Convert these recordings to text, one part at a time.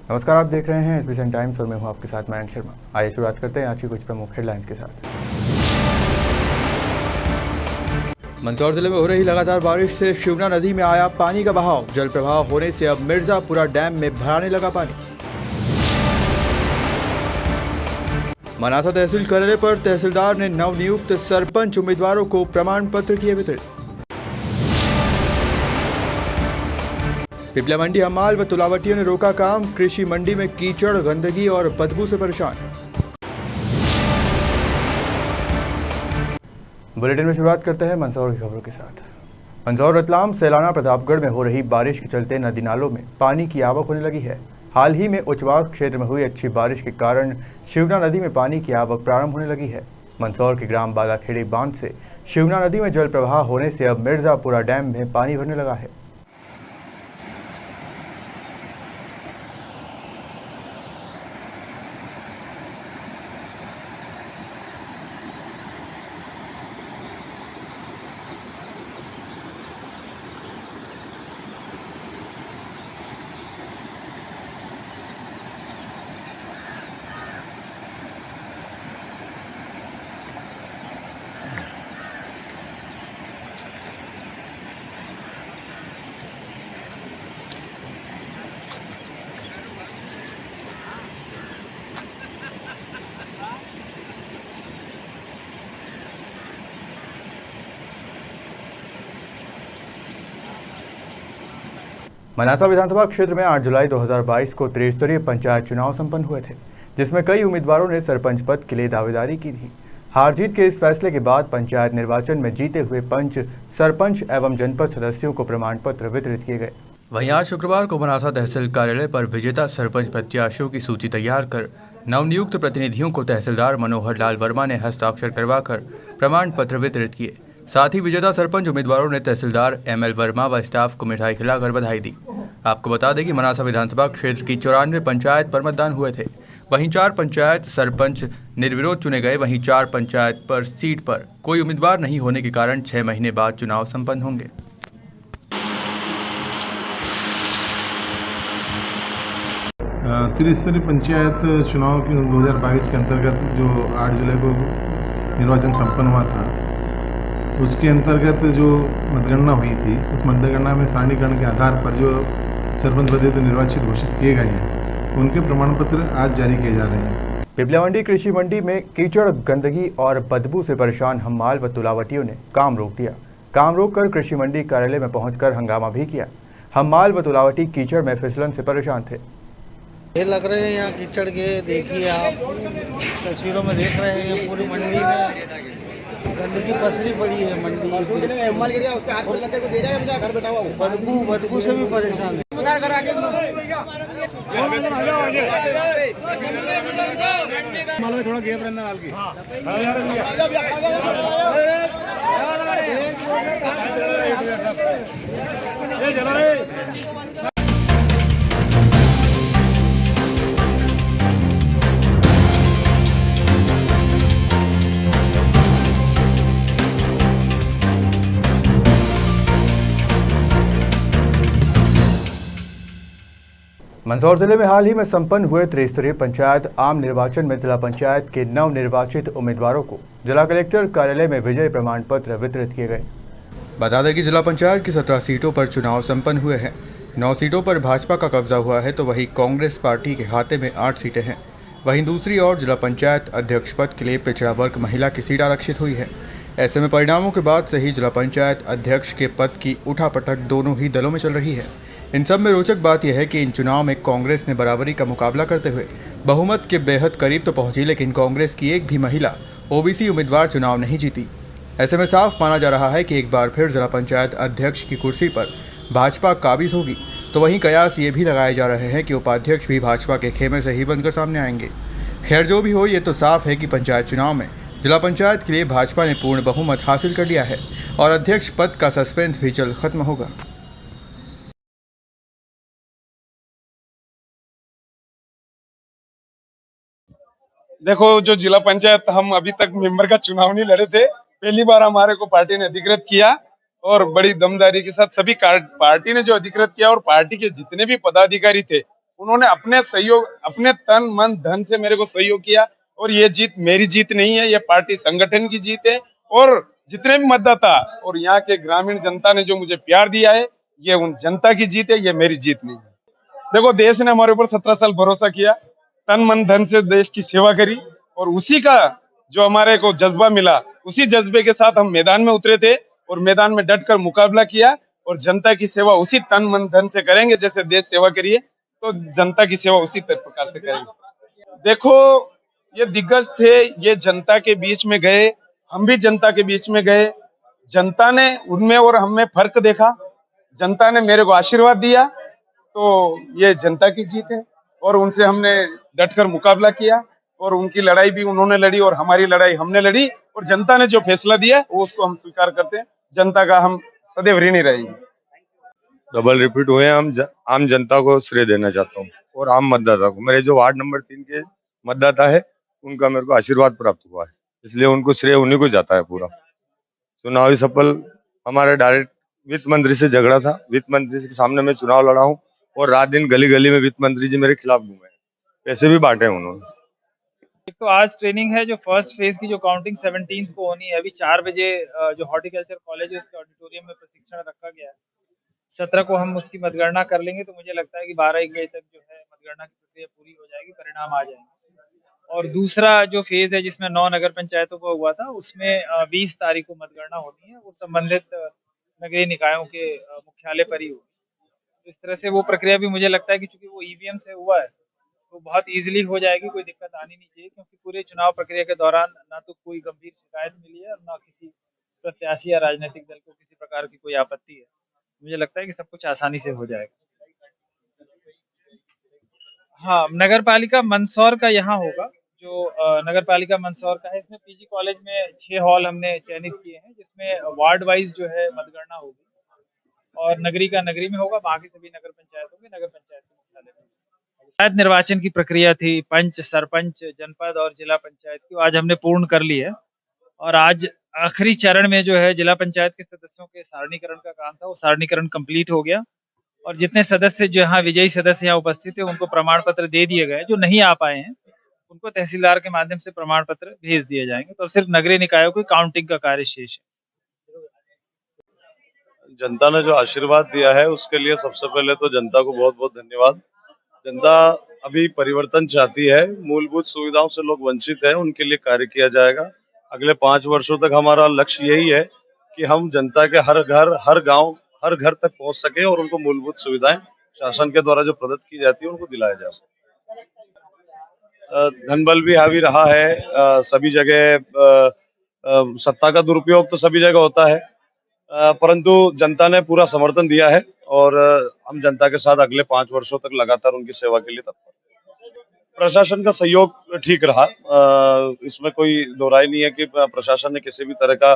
नमस्कार, आप देख रहे हैं एसबीएन टाइम्स और मैं हूं आपके साथ मयंक शर्मा। आइए शुरुआत करते हैं आज की कुछ प्रमुख हेडलाइंस के साथ। मंदसौर जिले में हो रही लगातार बारिश से शिवना नदी में आया पानी का बहाव। जल प्रवाह होने से अब मिर्जापुरा डैम में भराने लगा पानी। मनासा तहसील कार्यालय पर तहसीलदार ने नवनियुक्त सरपंच उम्मीदवारों को प्रमाण पत्र किए वितरित। पिपल्या मंडी हमाल व तुलावटियों ने रोका काम। कृषि मंडी में कीचड़, गंदगी और बदबू से परेशान। बुलेटिन में शुरुआत करते हैं मंदसौर की खबरों के साथ। मंदसौर, रतलाम, सैलाना, प्रतापगढ़ में हो रही बारिश के चलते नदी नालों में पानी की आवक होने लगी है। हाल ही में उच्चवास क्षेत्र में हुई अच्छी बारिश के कारण शिवना नदी में पानी की आवक प्रारंभ होने लगी है। मंदसौर के ग्राम बालाखेड़ी बांध से शिवना नदी में जल प्रवाह होने से अब मिर्जापुरा डैम में पानी भरने लगा है। मनासा विधानसभा क्षेत्र में 8 जुलाई 2022 को त्रिस्तरीय पंचायत चुनाव संपन्न हुए थे, जिसमें कई उम्मीदवारों ने सरपंच पद के लिए दावेदारी की थी। हार जीत के इस फैसले के बाद पंचायत निर्वाचन में जीते हुए पंच, सरपंच एवं जनपद सदस्यों को प्रमाण पत्र वितरित किए गए। वहीं आज शुक्रवार को मनासा तहसील कार्यालय पर विजेता सरपंच प्रत्याशियों की सूची तैयार कर नवनियुक्त प्रतिनिधियों को तहसीलदार मनोहर लाल वर्मा ने हस्ताक्षर करवाकर प्रमाण पत्र वितरित किए। साथ ही विजेता सरपंच उम्मीदवारों ने तहसीलदार ML वर्मा व स्टाफ को मिठाई खिलाकर बधाई दी। आपको बता दें कि मनासा विधानसभा क्षेत्र की 94 पंचायत पर मतदान हुए थे। वहीं 4 पंचायत सरपंच निर्विरोध चुने गए। वहीं 4 पंचायत पर सीट पर कोई उम्मीदवार नहीं होने के कारण 6 महीने बाद चुनाव संपन्न होंगे। त्रिस्तरीय पंचायत चुनाव के 2022 के अंतर्गत जो 8 जुलाई को निर्वाचन संपन्न हुआ था, उसके अंतर्गत जो मतगणना हुई थी, उस मतगणना में सारणीकरण के आधार पर जो सरपंच पद निर्वाचित घोषित किए गए हैं, उनके प्रमाण पत्र आज जारी किए जा रहे हैं। पिपल्या मंडी कृषि मंडी में कीचड़, गंदगी और बदबू से परेशान हमाल व तुलावटियों ने काम रोक दिया। काम रोककर कृषि मंडी कार्यालय में पहुंचकर हंगामा भी किया। हमाल व तुलावटी कीचड़ में फिसलन से परेशान थे। ये लग रहे हैं यहाँ कीचड़ के, देखिए आप तस्वीरों में देख रहे हैं, पूरी मंडी में गंदगी पसरी पड़ी है। मंडी बदबू से भी परेशान है। थोड़ा गैप रहना मंदसौर जिले में हाल ही में संपन्न हुए त्रिस्तरीय पंचायत आम निर्वाचन में जिला पंचायत के नवनिर्वाचित उम्मीदवारों को जिला कलेक्टर कार्यालय में विजय प्रमाण पत्र वितरित किए गए। बता दें कि जिला पंचायत की 17 सीटों पर चुनाव संपन्न हुए हैं। 9 सीटों पर भाजपा का कब्जा हुआ है, तो वहीं कांग्रेस पार्टी के खाते में 8 सीटें हैं। वहीं दूसरी ओर जिला पंचायत अध्यक्ष पद के लिए पिछड़ा वर्ग महिला की सीट आरक्षित हुई है। ऐसे में परिणामों के बाद से ही जिला पंचायत अध्यक्ष के पद की उठापटक दोनों ही दलों में चल रही है। इन सब में रोचक बात यह है कि इन चुनाव में कांग्रेस ने बराबरी का मुकाबला करते हुए बहुमत के बेहद करीब तो पहुंची, लेकिन कांग्रेस की एक भी महिला ओबीसी उम्मीदवार चुनाव नहीं जीती। ऐसे में साफ माना जा रहा है कि एक बार फिर जिला पंचायत अध्यक्ष की कुर्सी पर भाजपा काबिज होगी। तो वहीं कयास ये भी लगाए जा रहे हैं कि उपाध्यक्ष भी भाजपा के खेमे से ही बनकर सामने आएंगे। खैर, जो भी हो, ये तो साफ है कि पंचायत चुनाव में जिला पंचायत के लिए भाजपा ने पूर्ण बहुमत हासिल कर लिया है और अध्यक्ष पद का सस्पेंस भी जल्द खत्म होगा। देखो, जो जिला पंचायत हम अभी तक मेंबर का चुनाव नहीं लड़े थे, पहली बार हमारे को पार्टी ने अधिकृत किया और बड़ी दमदारी के साथ सभी पार्टी ने जो अधिकृत किया और पार्टी के जितने भी पदाधिकारी थे उन्होंने अपने सहयोग, अपने तन मन धन से मेरे को सहयोग किया। और ये जीत मेरी जीत नहीं है, ये पार्टी संगठन की जीत है। और जितने भी मतदाता और यहाँ के ग्रामीण जनता ने जो मुझे प्यार दिया है, ये उन जनता की जीत है, ये मेरी जीत नहीं है। देखो, देश ने हमारे ऊपर 17 साल भरोसा किया, तन मन धन से देश की सेवा करी, और उसी का जो हमारे को जज्बा मिला, उसी जज्बे के साथ हम मैदान में उतरे थे और मैदान में डटकर मुकाबला किया। और जनता की सेवा उसी तन मन धन से करेंगे जैसे देश सेवा करिए, तो जनता की सेवा उसी प्रकार से करेंगे। देखो, ये दिग्गज थे, ये जनता के बीच में गए, हम भी जनता के बीच में गए। जनता ने उनमें और हम में फर्क देखा, जनता ने मेरे को आशीर्वाद दिया, तो ये जनता की जीत है। और उनसे हमने डटकर मुकाबला किया, और उनकी लड़ाई भी उन्होंने लड़ी और हमारी लड़ाई हमने लड़ी, और जनता ने जो फैसला दिया वो उसको हम स्वीकार करते हैं। जनता का हम सदैव ऋणी रहेंगे। डबल रिपीट हुए, आम जनता को श्रेय देना चाहता हूँ और आम मतदाता को। मेरे जो वार्ड नंबर 3 के मतदाता है, उनका मेरे को आशीर्वाद प्राप्त हुआ है, इसलिए उनको श्रेय उन्हीं को जाता है पूरा। चुनावी सफल हमारे डायरेक्ट वित्त मंत्री से झगड़ा था, वित्त मंत्री के सामने मैं चुनाव लड़ा हूँ, और रात दिन गली गली में वित्त मंत्री जी मेरे खिलाफ घूमे, पैसे भी बांटे उन्होंने। एक तो आज ट्रेनिंग है, जो फर्स्ट फेज की जो काउंटिंग 17 को होनी है, अभी 4 बजे जो हॉर्टिकल्चर कॉलेज है उसके ऑडिटोरियम में प्रशिक्षण रखा गया है। 17 को हम उसकी मतगणना कर लेंगे, तो मुझे लगता है कि 12-1 बजे तक जो है मतगणना की प्रक्रिया पूरी हो जाएगी, परिणाम आ जाएंगे। और दूसरा जो फेज है जिसमें 9 नगर पंचायतों को हुआ था, उसमें 20 तारीख को मतगणना होनी है, वो संबंधित नगरीय निकायों के मुख्यालय पर ही होगी। इस तरह से वो प्रक्रिया भी मुझे लगता है कि चूंकि वो ईवीएम से हुआ है तो बहुत इजीली हो जाएगी, कोई दिक्कत आनी नहीं चाहिए, क्योंकि पूरे चुनाव प्रक्रिया के दौरान ना तो कोई गंभीर शिकायत मिली है और ना किसी प्रत्याशी या राजनीतिक दल को किसी प्रकार की कोई आपत्ति है। मुझे लगता है कि सब कुछ आसानी से हो जाएगा। हाँ, नगर पालिका मंदसौर का यहाँ होगा, जो नगर पालिका मंदसौर का है, इसमें पीजी कॉलेज में 6 हॉल हमने चयनित किए हैं, जिसमें वार्ड वाइज जो है मतगणना होगी, और नगरी का नगरी में होगा, बाकी सभी नगर पंचायतों में नगर पंचायत के मुख्यालय में। पंचायत निर्वाचन की प्रक्रिया थी, पंच, सरपंच, जनपद और जिला पंचायत की, आज हमने पूर्ण कर ली है। और आज आखिरी चरण में जो है जिला पंचायत के सदस्यों के सारणीकरण का काम था, वो सारणीकरण कंप्लीट हो गया, और जितने सदस्य जो यहाँ विजयी सदस्य यहाँ उपस्थित थे उनको प्रमाण पत्र दे दिए गए। जो नहीं आ पाए हैं उनको तहसीलदार के माध्यम से प्रमाण पत्र भेज दिए जाएंगे, तो सिर्फ नगरीय निकायों की काउंटिंग का कार्य शेष है। जनता ने जो आशीर्वाद दिया है उसके लिए सबसे पहले तो जनता को बहुत बहुत धन्यवाद। जनता अभी परिवर्तन चाहती है, मूलभूत सुविधाओं से लोग वंचित हैं, उनके लिए कार्य किया जाएगा। अगले 5 वर्षों तक हमारा लक्ष्य यही है कि हम जनता के हर घर, हर गांव, हर घर तक पहुंच सके और उनको मूलभूत सुविधाएं शासन के द्वारा जो प्रदत्त की जाती है उनको दिलाया जा सके। धनबल भी हावी रहा है, सभी जगह सत्ता का दुरुपयोग तो सभी जगह होता है, परंतु जनता ने पूरा समर्थन दिया है, और हम जनता के साथ अगले 5 वर्षों तक लगातार उनकी सेवा के लिए तत्पर। प्रशासन का सहयोग ठीक रहा, इसमें कोई दो राय नहीं है कि प्रशासन ने किसी भी तरह का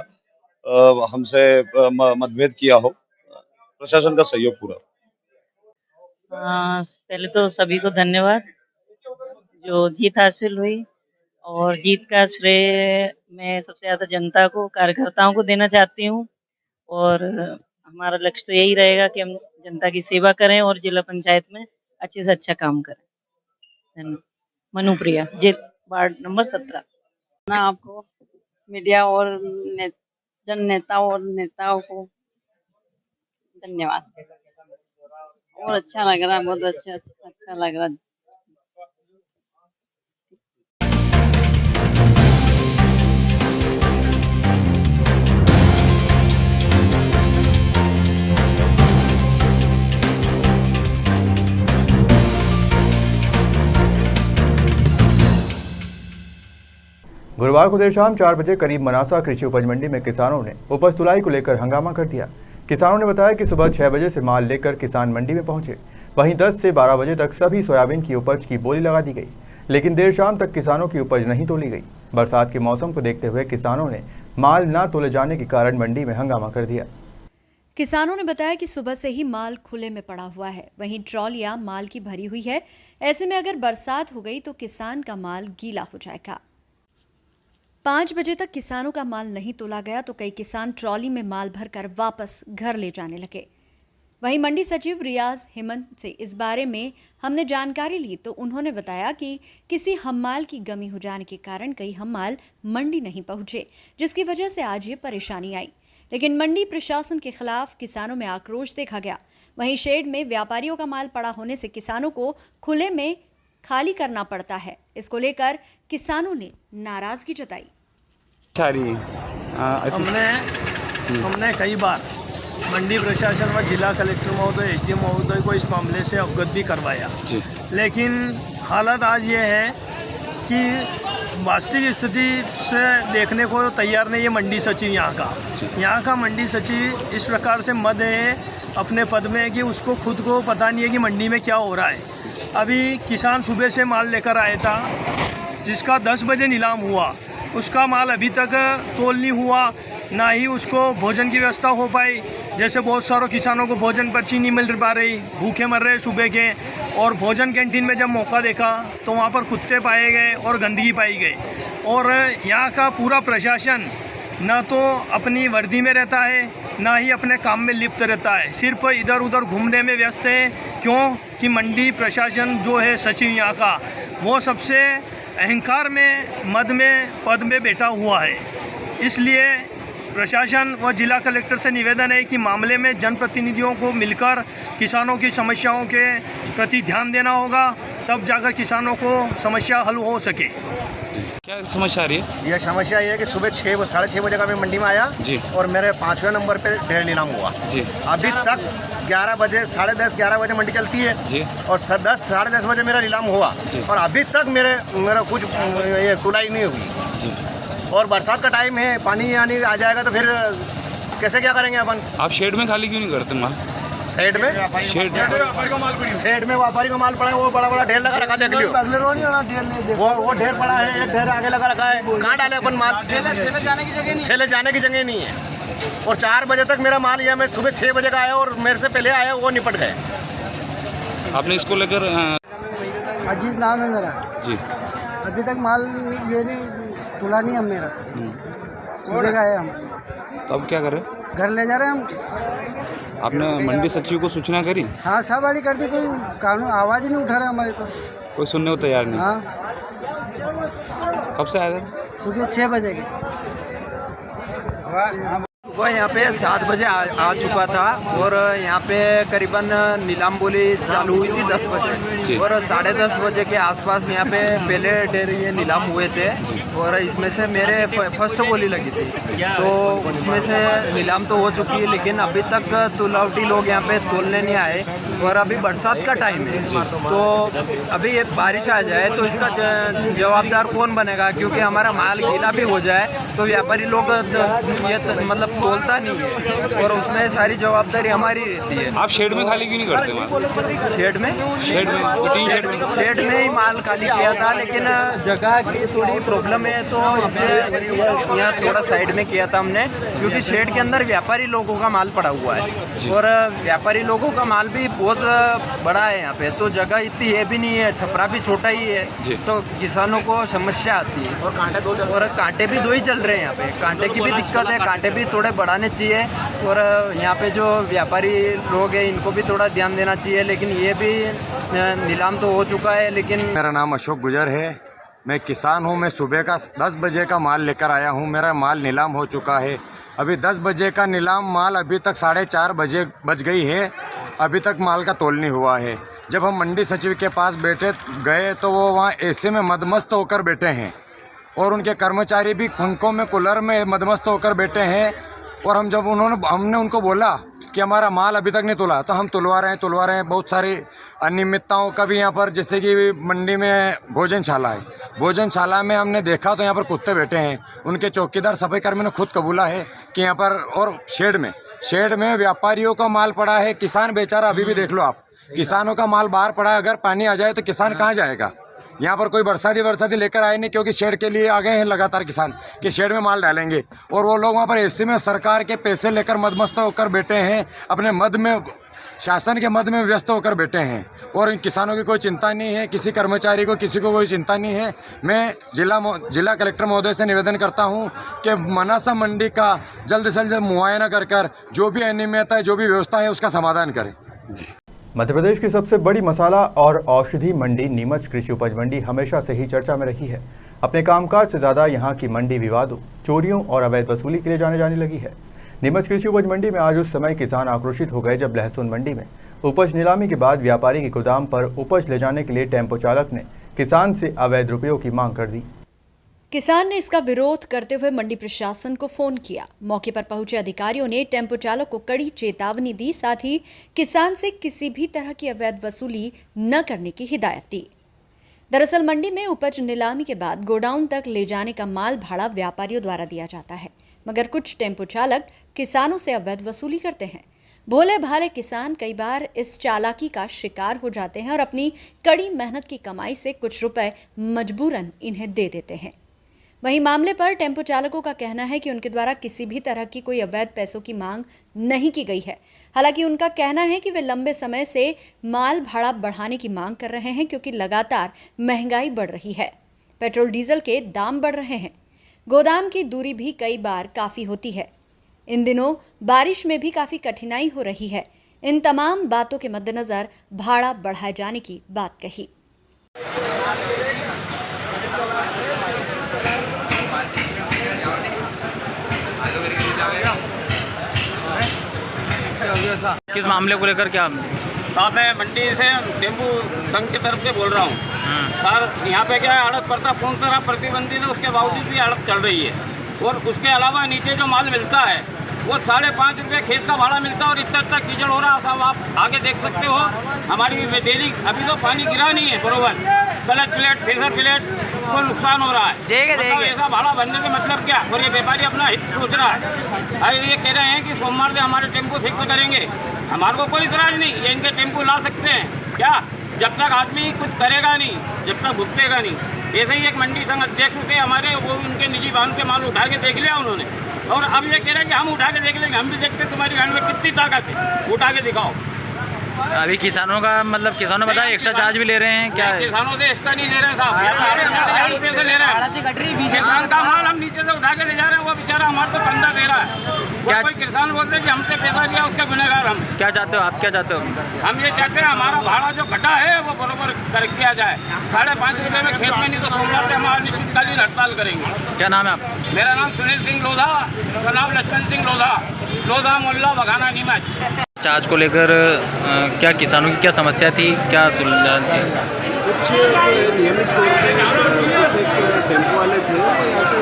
हमसे मतभेद किया हो। प्रशासन का सहयोग पूरा। पहले तो सभी को धन्यवाद जो जीत हासिल हुई, और जीत का श्रेय मैं सबसे ज़्यादा जनता को, कार्यकर्ताओं को देना चाहती हूँ। और हमारा लक्ष्य तो यही रहेगा कि हम जनता की सेवा करें और जिला पंचायत में अच्छे से अच्छा काम करें। धन्यवाद। मनुप्रिया, वार्ड नंबर 17। ना आपको, मीडिया और जन नेताओं और नेताओं को धन्यवाद। और अच्छा लग रहा है, बहुत अच्छा लग रहा है। गुरुवार को देर शाम 4 बजे करीब मनासा कृषि उपज मंडी में किसानों ने उपज तुलाई को लेकर हंगामा कर दिया। किसानों ने बताया कि सुबह 6 बजे से माल लेकर किसान मंडी में पहुंचे, वहीं 10 से 12 बजे तक सभी सोयाबीन की उपज की बोली लगा दी गई, लेकिन देर शाम तक किसानों की उपज नहीं तोली गई। बरसात के मौसम को देखते हुए किसानों ने माल न तोले जाने के कारण मंडी में हंगामा कर दिया। किसानों ने बताया कि सुबह से ही माल खुले में पड़ा हुआ है, वहीं ट्रॉलियां माल की भरी हुई है। ऐसे में अगर बरसात हो गई तो किसान का माल गीला हो जाएगा। 5 बजे तक किसानों का माल नहीं तोला गया तो कई किसान ट्रॉली में माल भरकर वापस घर ले जाने लगे। वहीं मंडी सचिव रियाज हेमंत से इस बारे में हमने जानकारी ली तो उन्होंने बताया कि किसी हम्माल की कमी हो जाने के कारण कई हम्माल मंडी नहीं पहुंचे, जिसकी वजह से आज ये परेशानी आई। लेकिन मंडी प्रशासन के खिलाफ किसानों में आक्रोश देखा गया। वहीं शेड में व्यापारियों का माल पड़ा होने से किसानों को खुले में खाली करना पड़ता है। इसको लेकर किसानों ने नाराजगी जताई। हमने कई बार मंडी प्रशासन व जिला कलेक्टर महोदय, एसडीएम महोदय को इस मामले से अवगत भी करवाया, लेकिन हालत आज ये है कि वास्तविक स्थिति से देखने को तैयार नहीं है मंडी सचिव यहाँ का मंडी सचिव इस प्रकार से मद है अपने पद में कि उसको खुद को पता नहीं है कि मंडी में क्या हो रहा है। अभी किसान सुबह से माल लेकर आया था जिसका 10 बजे नीलाम हुआ, उसका माल अभी तक तोल नहीं हुआ, ना ही उसको भोजन की व्यवस्था हो पाई। जैसे बहुत सारों किसानों को भोजन पर्ची नहीं मिल पा रही, भूखे मर रहे सुबह के, और भोजन कैंटीन में जब मौका देखा तो वहाँ पर कुत्ते पाए गए और गंदगी पाई गई। और यहाँ का पूरा प्रशासन ना तो अपनी वर्दी में रहता है, ना ही अपने काम में लिप्त रहता है, सिर्फ इधर उधर घूमने में व्यस्त है। क्यों कि मंडी प्रशासन जो है सचिव यहाँ का, वो सबसे अहंकार में, मद में, पद में बैठा हुआ है। इसलिए प्रशासन व जिला कलेक्टर से निवेदन है कि मामले में जनप्रतिनिधियों को मिलकर किसानों की समस्याओं के प्रति ध्यान देना होगा, तब जाकर किसानों को समस्या हल हो सके। क्या समस्या आ रही है? यह समस्या ये है कि सुबह 6-6:30 बजे का मैं मंडी में आया जी, और मेरे 5वें नंबर पे ढेर नीलाम हुआ जी। अभी तक 11 बजे, 10:30-11 बजे मंडी चलती है जी, और 10-10:30 बजे मेरा नीलाम हुआ जी, और अभी तक मेरा कुछ ये तुलाई नहीं हुई जी। और बरसात का टाइम है, पानी यानी आ जाएगा तो फिर कैसे क्या करेंगे अपन? आप शेड में खाली क्यों नहीं करते माल? शेड में व्यापारी का माल पड़ा है, वो बड़ा ढेर लगा रखा, देख लियो वो ढेर पड़ा है, एक ढेर आगे लगा रखा है। कहाँ डाले अपन माल? ठेले जाने की जगह नहीं है। और 4 बजे तक मेरा माल यह, मैं सुबह 6 बजे का आया और मेरे से पहले आया, वो निपट गए। आपने इसको लेकर अजीज नाम है मेरा जी, अभी तक माल ये नहीं तुला नहीं हम मेरा, सुबह का है हम। तो अब क्या करें? घर ले जा रहे हैं हम। आपने मंडी सचिव को सूचना करी? हाँ, सब वाली कर दी, कोई कानून आवाज़ ही नहीं उठा रहा हमारे तो। कोई सुनने को तैयार नहीं? हाँ। कब से आए थे? सुबह 6 बजे के। वो यहाँ पे 7 बजे आ चुका था और यहाँ पे करीबन नीलाम बोली चालू हुई थी 10 बजे और 10:30 बजे के आसपास यहाँ पे पहले ढेर ये नीलाम हुए थे और इसमें से मेरे फर्स्ट बोली लगी थी, तो उसमें से नीलाम तो हो चुकी है, लेकिन अभी तक तुलावटी लोग यहाँ पे तोलने नहीं आए और अभी बरसात का टाइम है, तो अभी ये बारिश आ जाए तो इसका जवाबदार कौन बनेगा? क्योंकि हमारा माल गीला भी हो जाए तो व्यापारी लोग ये मतलब तोलता नहीं है और उसमें सारी जवाबदारी हमारी रहती है। आप शेड में खाली क्यों नहीं करते माल? शेड में शेड में ही माल खाली किया था, लेकिन जगह की थोड़ी प्रॉब्लम है तो इसे यहाँ थोड़ा साइड में किया था हमने, क्योंकि शेड के अंदर व्यापारी लोगों का माल पड़ा हुआ है और व्यापारी लोगों का माल भी बहुत बड़ा है यहाँ पे, तो जगह इतनी है भी नहीं है, छपरा भी छोटा ही है, तो किसानों को समस्या आती है। और कांटे भी 2 ही चल रहे हैं यहाँ पे, कांटे की भी दिक्कत है, कांटे भी थोड़े बढ़ाने चाहिए और यहाँ पे जो व्यापारी लोग हैं इनको भी थोड़ा ध्यान देना चाहिए, लेकिन ये भी नीलाम तो हो चुका है। लेकिन मेरा नाम अशोक गुजर है, मैं किसान हूँ। मैं सुबह का 10 बजे का माल लेकर आया हूँ, मेरा माल नीलाम हो चुका है। अभी 10 बजे का नीलाम माल अभी तक 4:30 बजे बज गई है, अभी तक माल का तोल नहीं हुआ है। जब हम मंडी सचिव के पास गए तो वो वहाँ एसी में मदमस्त होकर बैठे हैं और उनके कर्मचारी भी पंखों में, कूलर में मदमस्त होकर बैठे हैं। और हमने उनको बोला कि हमारा माल अभी तक नहीं तुला, तो हम तुलवा रहे हैं। बहुत सारी अनियमितताओं का भी यहाँ पर, जैसे कि मंडी में भोजनशाला है, भोजनशाला में हमने देखा तो यहाँ पर कुत्ते बैठे हैं। उनके चौकीदार सफाई कर्मी ने खुद कबूला है कि यहाँ पर, और शेड में व्यापारियों का माल पड़ा है। किसान बेचारा, अभी भी देख लो आप, किसानों का माल बाहर पड़ा है। अगर पानी आ जाए तो किसान कहाँ जाएगा? यहाँ पर कोई बरसाती लेकर आए नहीं, क्योंकि शेड के लिए आ गए हैं लगातार किसान कि शेड में माल डालेंगे, और वो लोग वहाँ पर एसी में सरकार के पैसे लेकर मदमस्त होकर बैठे हैं, अपने मद में शासन के मद में व्यस्त होकर बैठे हैं और इन किसानों की कोई चिंता नहीं है, किसी कर्मचारी को किसी को कोई चिंता नहीं है। मैं जिला कलेक्टर महोदय से निवेदन करता हूं कि मनासा मंडी का जल्द से जल्द मुआयना कर जो भी अनियमितता है, जो भी व्यवस्था है, उसका समाधान करें। मध्य प्रदेश की सबसे बड़ी मसाला और औषधि मंडी नीमच कृषि उपज मंडी हमेशा से ही चर्चा में रही है। अपने कामकाज से ज़्यादा यहाँ की मंडी विवादों, चोरियों और अवैध वसूली के लिए जाने लगी है। नीमच कृषि उपज मंडी में आज उस समय किसान आक्रोशित हो गए जब लहसुन मंडी में उपज नीलामी के बाद व्यापारी के गोदाम पर उपज ले जाने के लिए टेम्पो चालक ने किसान से अवैध रुपयों की मांग कर दी। किसान ने इसका विरोध करते हुए मंडी प्रशासन को फोन किया। मौके पर पहुंचे अधिकारियों ने टेम्पो चालक को कड़ी चेतावनी दी, साथ ही किसान से किसी भी तरह की अवैध वसूली न करने की हिदायत दी। दरअसल मंडी में उपज नीलामी के बाद गोडाउन तक ले जाने का माल भाड़ा व्यापारियों द्वारा दिया जाता है, मगर कुछ टेम्पो चालक किसानों से अवैध वसूली करते हैं। भोले भाले किसान कई बार इस चालाकी का शिकार हो जाते हैं और अपनी कड़ी मेहनत की कमाई से कुछ रुपए मजबूरन इन्हें दे देते हैं। वहीं मामले पर टेम्पो चालकों का कहना है कि उनके द्वारा किसी भी तरह की कोई अवैध पैसों की मांग नहीं की गई है। हालांकि उनका कहना है कि वे लंबे समय से माल भाड़ा बढ़ाने की मांग कर रहे हैं, क्योंकि लगातार महंगाई बढ़ रही है, पेट्रोल डीजल के दाम बढ़ रहे हैं, गोदाम की दूरी भी कई बार काफ़ी होती है। इन दिनों बारिश में भी काफ़ी कठिनाई हो रही है। इन तमाम बातों के मद्देनज़र भाड़ा बढ़ाए जाने की बात कही। किस मामले को लेकर क्या? साहब मैं मंडी से टेम्पू संघ की तरफ से बोल रहा हूँ। सर यहाँ पे क्या है, आड़त पड़ता पूर्ण तरह प्रतिबंधित है, उसके बावजूद भी आड़त चल रही है। और उसके अलावा नीचे जो माल मिलता है वो 5.5 रुपये खेत का भाड़ा मिलता है और इतना कीचड़ हो रहा है। साहब आप आगे देख सकते हो, हमारी डेली अभी तो पानी गिरा नहीं है बरोबर, गलत प्लेट थ्रेसर प्लेट को नुकसान हो रहा है। मतलब ऐसा भाड़ा भरने का मतलब क्या? और ये व्यापारी अपना हित सोच रहा है। अरे ये कह रहे हैं कि सोमवार से हमारे टेम्पो फिक्स करेंगे। हमारे को कोई इतराज नहीं, ये इनके टेम्पो ला सकते हैं क्या, जब तक आदमी कुछ करेगा नहीं, जब तक भुगतेगा नहीं। ऐसे ही एक मंडी संघ अध्यक्ष थे हमारे, वो उनके निजी वाहन के माल उठा के देख लिया उन्होंने, और अब ये कह रहे हैं कि हम उठा के देख लेंगे। हम भी देखते तुम्हारी गाड़ी में कितनी ताकत है, उठा के दिखाओ। अभी किसानों का मतलब किसानों बताया एक्स्ट्रा चार्ज भी ले रहे हैं क्या? किसानों से एक्स्ट्रा नहीं ले रहे हैं साहब, रुपये से ले रहे हैं। किसान का माल हम नीचे से उठा के ले जा रहे हैं, वो बेचारा हमारे को पंदा दे रहा है। क्या कोई किसान बोलते हैं कि हमसे पैसा लिया, उसका गुनहगार हम। क्या चाहते हो आप, क्या चाहते हो? हम ये चाहते हैं हमारा भाड़ा जो घटा है वो बरोबर कर किया जाए। 5.5 रुपये में खेत में नहीं तो सोमवार से हमारा निश्चितकालीन हड़ताल करेंगे। क्या नाम है आप? मेरा नाम सुनील सिंह लोधा, नाम लक्ष्मण सिंह लोधा, लोधा मोहल्ला बघाना नीमच। चार्ज को लेकर क्या किसानों की क्या समस्या थी, क्या सुलझान थी? कुछ नियमित तौर पर कुछ एक टेम्पो वाले थे, वो यहाँ से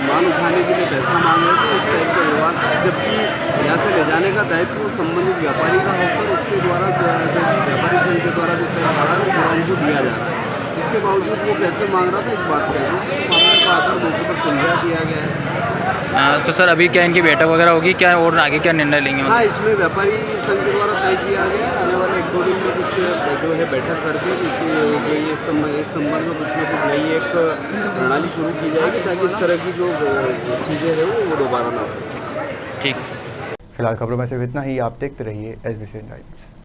माल उठाने के लिए पैसा मांग रहे थे, इस टाइप का व्यवहार था। जबकि यहाँ से ले जाने का दायित्व संबंधित व्यापारी का होकर उसके द्वारा जो व्यापारी संघ के द्वारा जो तय भाड़ा है वो उनको दिया जा रहा है। उसके बावजूद वो पैसे मांग रहा था, इस बात का मामले का आधार मौके पर समझा दिया गया है। तो सर अभी क्या इनकी बैठक वगैरह होगी क्या, और आगे क्या निर्णय लेंगे? हाँ, इसमें व्यापारी संघ के द्वारा तय किया गया है। आने वाले 1-2 दिन में कुछ जो है बैठक करके इस संबंध में कुछ न कुछ नई एक प्रणाली शुरू की जाएगी, ताकि इस तरह की जो चीज़ें हैं वो दोबारा ना हो। ठीक। फिलहाल खबरों में सिर्फ इतना ही। आप देखते रहिए SBCN टाइम्स।